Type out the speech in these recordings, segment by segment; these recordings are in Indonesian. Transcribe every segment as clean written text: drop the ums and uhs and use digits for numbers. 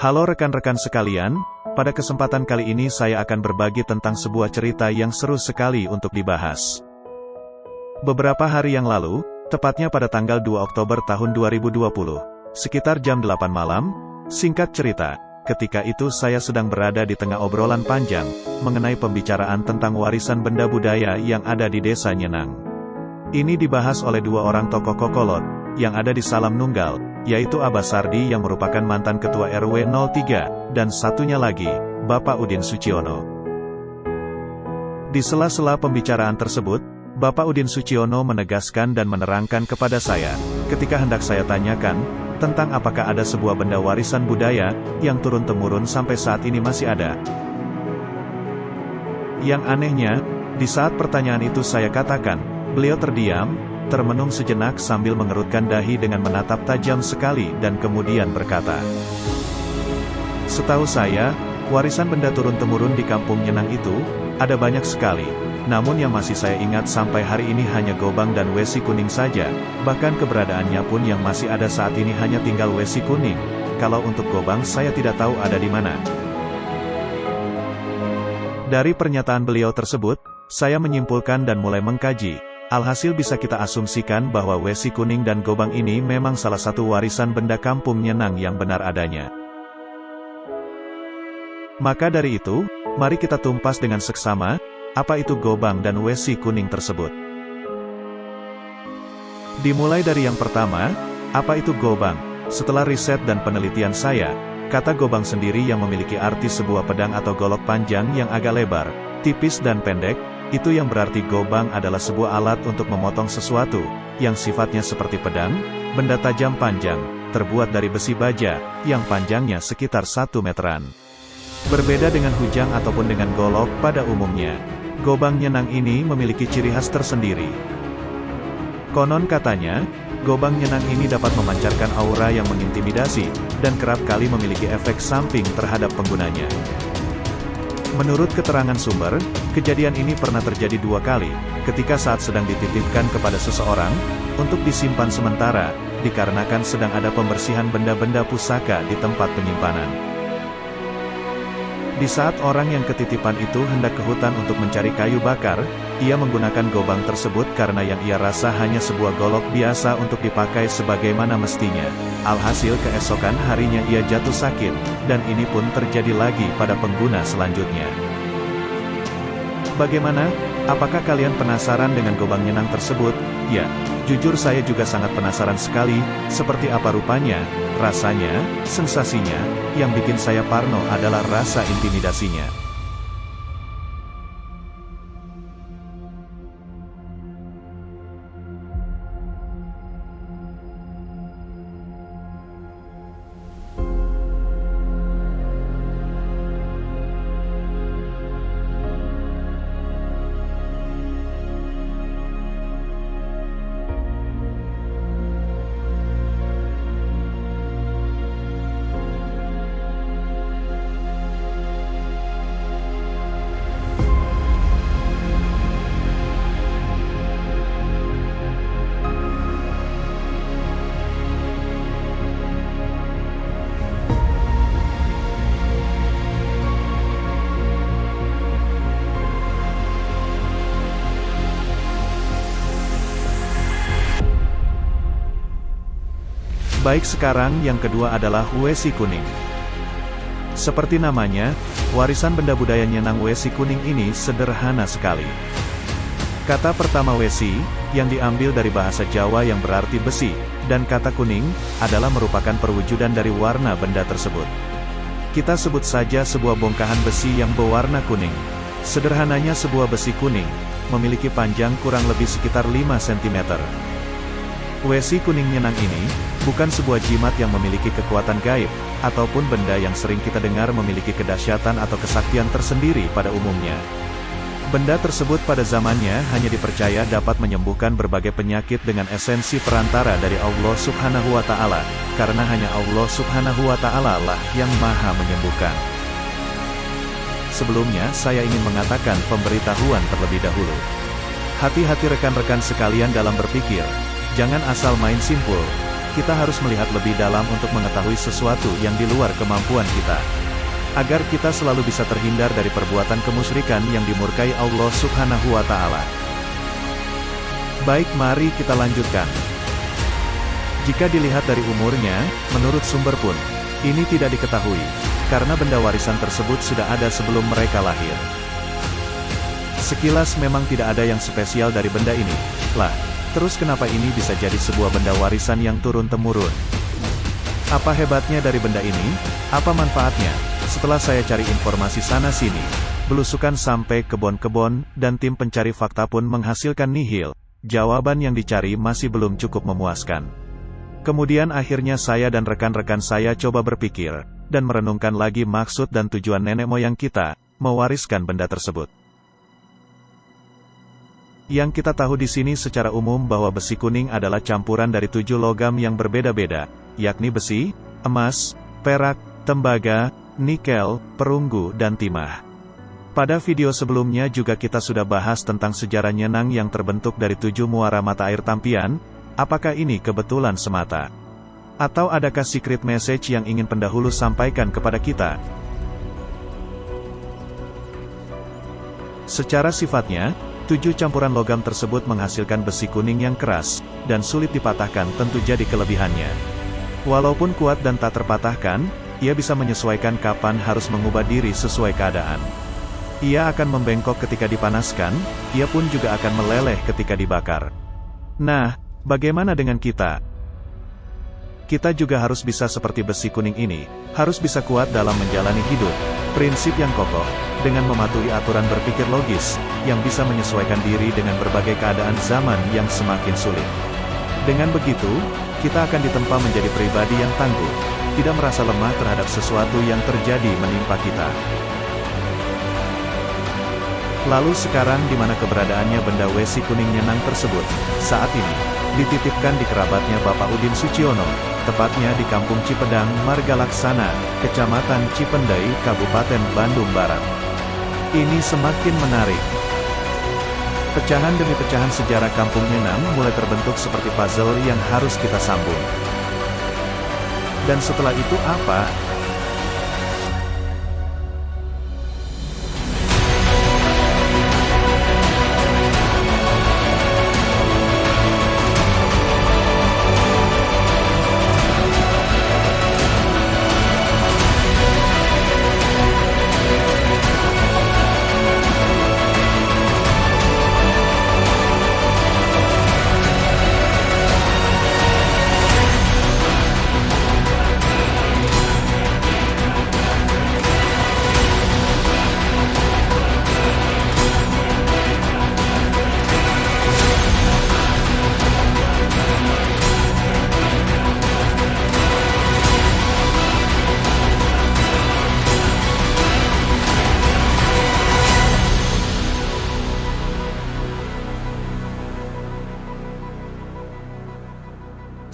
Halo rekan-rekan sekalian, pada kesempatan kali ini saya akan berbagi tentang sebuah cerita yang seru sekali untuk dibahas. Beberapa hari yang lalu, tepatnya pada tanggal 2 Oktober tahun 2020, sekitar jam 8 malam, singkat cerita, ketika itu saya sedang berada di tengah obrolan panjang, mengenai pembicaraan tentang warisan benda budaya yang ada di desa Nyenang. Ini dibahas oleh dua orang tokoh kokolot, yang ada di Salam Nunggal, yaitu Abah Sardi yang merupakan mantan Ketua RW 03, dan satunya lagi, Bapak Udin Suciono. Di sela-sela pembicaraan tersebut, Bapak Udin Suciono menegaskan dan menerangkan kepada saya, ketika hendak saya tanyakan, tentang apakah ada sebuah benda warisan budaya, yang turun-temurun sampai saat ini masih ada. Yang anehnya, di saat pertanyaan itu saya katakan, beliau terdiam, termenung sejenak sambil mengerutkan dahi dengan menatap tajam sekali dan kemudian berkata, "Setahu saya, warisan benda turun-temurun di kampung Nyenang itu, ada banyak sekali. Namun yang masih saya ingat sampai hari ini hanya Gobang dan Wesi Kuning saja, bahkan keberadaannya pun yang masih ada saat ini hanya tinggal Wesi Kuning. Kalau untuk Gobang saya tidak tahu ada di mana." Dari pernyataan beliau tersebut, saya menyimpulkan dan mulai mengkaji. Alhasil bisa kita asumsikan bahwa Wesi Kuning dan Gobang ini memang salah satu warisan benda kampung Nyenang yang benar adanya. Maka dari itu, mari kita tumpas dengan seksama, apa itu Gobang dan Wesi Kuning tersebut. Dimulai dari yang pertama, apa itu Gobang? Setelah riset dan penelitian saya, kata Gobang sendiri yang memiliki arti sebuah pedang atau golok panjang yang agak lebar, tipis dan pendek. Itu yang berarti Gobang adalah sebuah alat untuk memotong sesuatu, yang sifatnya seperti pedang, benda tajam panjang, terbuat dari besi baja, yang panjangnya sekitar 1 meteran. Berbeda dengan hujang ataupun dengan golok pada umumnya, Gobang Nyenang ini memiliki ciri khas tersendiri. Konon katanya, Gobang Nyenang ini dapat memancarkan aura yang mengintimidasi, dan kerap kali memiliki efek samping terhadap penggunanya. Menurut keterangan sumber, kejadian ini pernah terjadi 2 kali, ketika saat sedang dititipkan kepada seseorang, untuk disimpan sementara, dikarenakan sedang ada pembersihan benda-benda pusaka di tempat penyimpanan. Di saat orang yang ketitipan itu hendak ke hutan untuk mencari kayu bakar, ia menggunakan Gobang tersebut karena yang ia rasa hanya sebuah golok biasa untuk dipakai sebagaimana mestinya. Alhasil keesokan harinya ia jatuh sakit, dan ini pun terjadi lagi pada pengguna selanjutnya. Bagaimana? Apakah kalian penasaran dengan Gobang Nyenang tersebut? Ya, jujur saya juga sangat penasaran sekali, seperti apa rupanya, rasanya, sensasinya, yang bikin saya parno adalah rasa intimidasinya. Baik, sekarang yang kedua adalah Wesi Kuning. Seperti namanya, warisan benda budaya Nyenang Wesi Kuning ini sederhana sekali. Kata pertama Wesi, yang diambil dari bahasa Jawa yang berarti besi, dan kata kuning, adalah merupakan perwujudan dari warna benda tersebut. Kita sebut saja sebuah bongkahan besi yang berwarna kuning. Sederhananya sebuah besi kuning, memiliki panjang kurang lebih sekitar 5 cm. Wesi Kuning Nyenang ini, bukan sebuah jimat yang memiliki kekuatan gaib, ataupun benda yang sering kita dengar memiliki kedahsyatan atau kesaktian tersendiri pada umumnya. Benda tersebut pada zamannya hanya dipercaya dapat menyembuhkan berbagai penyakit dengan esensi perantara dari Allah Subhanahu wa Ta'ala, karena hanya Allah Subhanahu wa Ta'ala lah yang maha menyembuhkan. Sebelumnya saya ingin mengatakan pemberitahuan terlebih dahulu. Hati-hati rekan-rekan sekalian dalam berpikir. Jangan asal main simpul. kita harus melihat lebih dalam untuk mengetahui sesuatu yang di luar kemampuan kita. Agar kita selalu bisa terhindar dari perbuatan kemusyrikan yang dimurkai Allah Subhanahu wa Ta'ala. Baik, mari kita lanjutkan. Jika dilihat dari umurnya, menurut sumber pun, ini tidak diketahui, karena benda warisan tersebut sudah ada sebelum mereka lahir. Sekilas memang tidak ada yang spesial dari benda ini. Lah, terus kenapa ini bisa jadi sebuah benda warisan yang turun-temurun? Apa hebatnya dari benda ini? Apa manfaatnya? Setelah saya cari informasi sana-sini, belusukan sampai kebon-kebon, dan tim pencari fakta pun menghasilkan nihil. Jawaban yang dicari masih belum cukup memuaskan. Kemudian akhirnya saya dan rekan-rekan saya coba berpikir, dan merenungkan lagi maksud dan tujuan nenek moyang kita, mewariskan benda tersebut. Yang kita tahu di sini secara umum bahwa besi kuning adalah campuran dari 7 logam yang berbeda-beda, yakni besi, emas, perak, tembaga, nikel, perunggu, dan timah. Pada video sebelumnya juga kita sudah bahas tentang sejarah Nyenang yang terbentuk dari 7 muara mata air Tampian. Apakah ini kebetulan semata? Atau adakah secret message yang ingin pendahulu sampaikan kepada kita? Secara sifatnya, 7 campuran logam tersebut menghasilkan besi kuning yang keras, dan sulit dipatahkan tentu jadi kelebihannya. Walaupun kuat dan tak terpatahkan, ia bisa menyesuaikan kapan harus mengubah diri sesuai keadaan. Ia akan membengkok ketika dipanaskan, ia pun juga akan meleleh ketika dibakar. Nah, bagaimana dengan kita? Kita juga harus bisa seperti besi kuning ini, harus bisa kuat dalam menjalani hidup, prinsip yang kokoh, dengan mematuhi aturan berpikir logis, yang bisa menyesuaikan diri dengan berbagai keadaan zaman yang semakin sulit. Dengan begitu, kita akan ditempa menjadi pribadi yang tangguh, tidak merasa lemah terhadap sesuatu yang terjadi menimpa kita. Lalu sekarang di mana keberadaannya benda besi kuning Nyenang tersebut? Saat ini, dititipkan di kerabatnya Bapak Udin Suciono, tepatnya di Kampung Cipedang, Marga Laksana, Kecamatan Cipendei, Kabupaten Bandung Barat. Ini semakin menarik. Pecahan demi pecahan sejarah Kampung Nyenang mulai terbentuk seperti puzzle yang harus kita sambung. Dan setelah itu apa?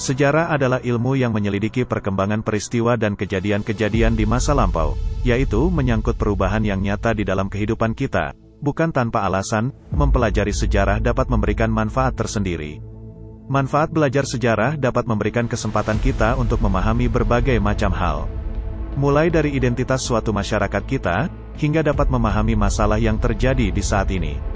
Sejarah adalah ilmu yang menyelidiki perkembangan peristiwa dan kejadian-kejadian di masa lampau, yaitu menyangkut perubahan yang nyata di dalam kehidupan kita. Bukan tanpa alasan, mempelajari sejarah dapat memberikan manfaat tersendiri. Manfaat belajar sejarah dapat memberikan kesempatan kita untuk memahami berbagai macam hal. Mulai dari identitas suatu masyarakat kita, hingga dapat memahami masalah yang terjadi di saat ini.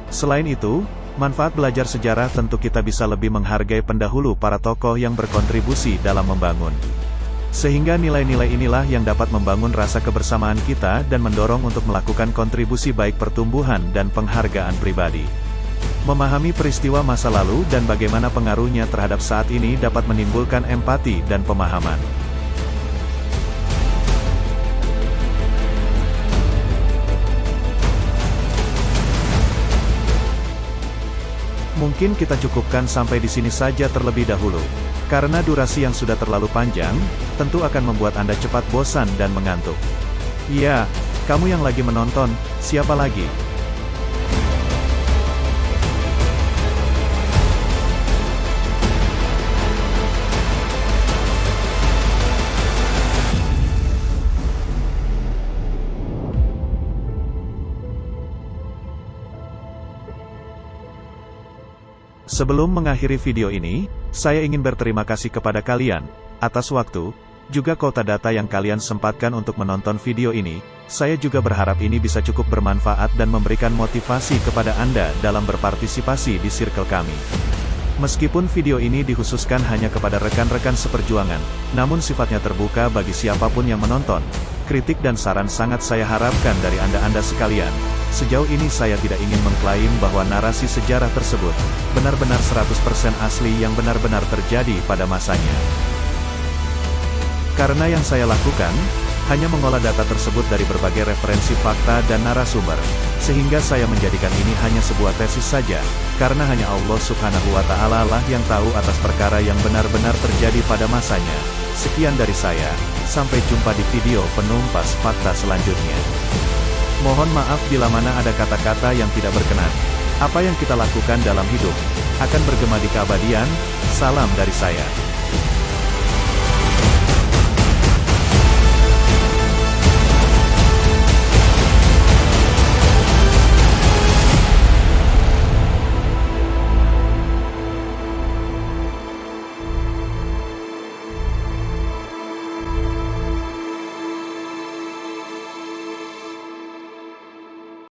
Selain itu, manfaat belajar sejarah tentu kita bisa lebih menghargai pendahulu para tokoh yang berkontribusi dalam membangun. Sehingga nilai-nilai inilah yang dapat membangun rasa kebersamaan kita dan mendorong untuk melakukan kontribusi baik pertumbuhan dan penghargaan pribadi. Memahami peristiwa masa lalu dan bagaimana pengaruhnya terhadap saat ini dapat menimbulkan empati dan pemahaman. Mungkin kita cukupkan sampai di sini saja terlebih dahulu. Karena durasi yang sudah terlalu panjang, tentu akan membuat Anda cepat bosan dan mengantuk. Ya, kamu yang lagi menonton, siapa lagi? Sebelum mengakhiri video ini, saya ingin berterima kasih kepada kalian, atas waktu, juga kuota data yang kalian sempatkan untuk menonton video ini. Saya juga berharap ini bisa cukup bermanfaat dan memberikan motivasi kepada Anda dalam berpartisipasi di circle kami. Meskipun video ini dikhususkan hanya kepada rekan-rekan seperjuangan, namun sifatnya terbuka bagi siapapun yang menonton. Kritik dan saran sangat saya harapkan dari Anda sekalian. Sejauh ini saya tidak ingin mengklaim bahwa narasi sejarah tersebut benar-benar 100% asli yang benar-benar terjadi pada masanya. Karena yang saya lakukan, hanya mengolah data tersebut dari berbagai referensi fakta dan narasumber, sehingga saya menjadikan ini hanya sebuah tesis saja, karena hanya Allah Subhanahu wa Ta'ala lah yang tahu atas perkara yang benar-benar terjadi pada masanya. Sekian dari saya, sampai jumpa di video penumpas fakta selanjutnya. Mohon maaf bila mana ada kata-kata yang tidak berkenan. Apa yang kita lakukan dalam hidup akan bergema di keabadian. Salam dari saya.